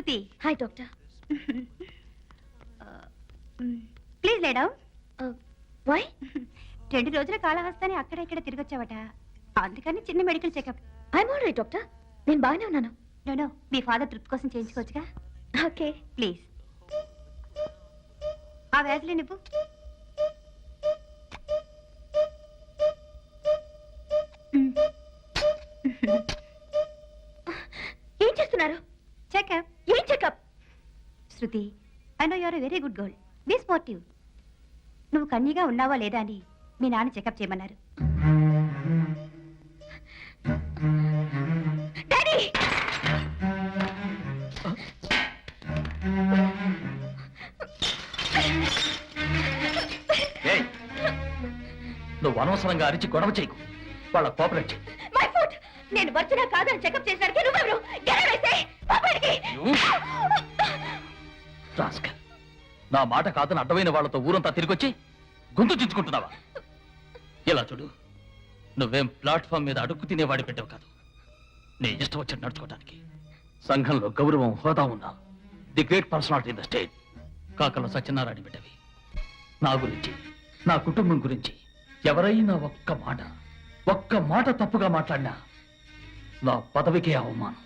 Shruti. Hi doctor. Please lay down. Why? 2 రోజుల కాళహస్తాన్ని అక్కడ ఇక్కడ తిరిగొచ్చావట, అందుకని చిన్న medical checkup. I'm all right doctor, నేను బాగానే ఉన్నాను. నో, మీ ఫాదర్ తృప్తి కోసం చేయించుకోవచ్చుగా. Okay please. ఆ వ్యాజ్లే నువ్వు. ఏం చేస్తున్నారు? చెకప్. ఏం checkup? Shruti, I know you're a very good girl. Be sportive. నువ్వు కన్యగా ఉన్నావా లేదా అని మీ నాన్న చెకప్ చేయమన్నారు. డాడీ! నువ్వు అనవసరంగా అరిచి గొడవ చేయకు, వాళ్ళ కోఆపరేట్ చేయి. My foot! నేను వర్చునా కాదని చెకప్ చేశానికి నువ్వెవరు? రాస్కల్, నా మాట కాదని అడ్డమైన వాళ్ళతో ఊరంతా తిరిగొచ్చి గొంతు చించుకుంటున్నావా? ఇలా చూడు, నువ్వేం ప్లాట్ఫామ్ మీద అడుక్కు తినేవాడి పెట్టావు కాదు, నీ ఇష్టం వచ్చి నడుచుకోవడానికి. సంఘంలో గౌరవం, హోదా ఉన్నా the great personality in the state Kakala Satyanarayana బిడ్డవి. నా గురించి, నా కుటుంబం గురించి ఎవరైనా ఒక్క మాట తప్పుగా మాట్లాడినా నా పదవికి అవమానం.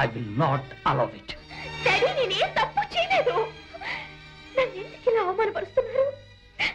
I will not allow it. Daddy, నేనేం తప్పు చేయలేదు. నన్ను ఎందుకు ఇలా అవమానపరుస్తున్నారు?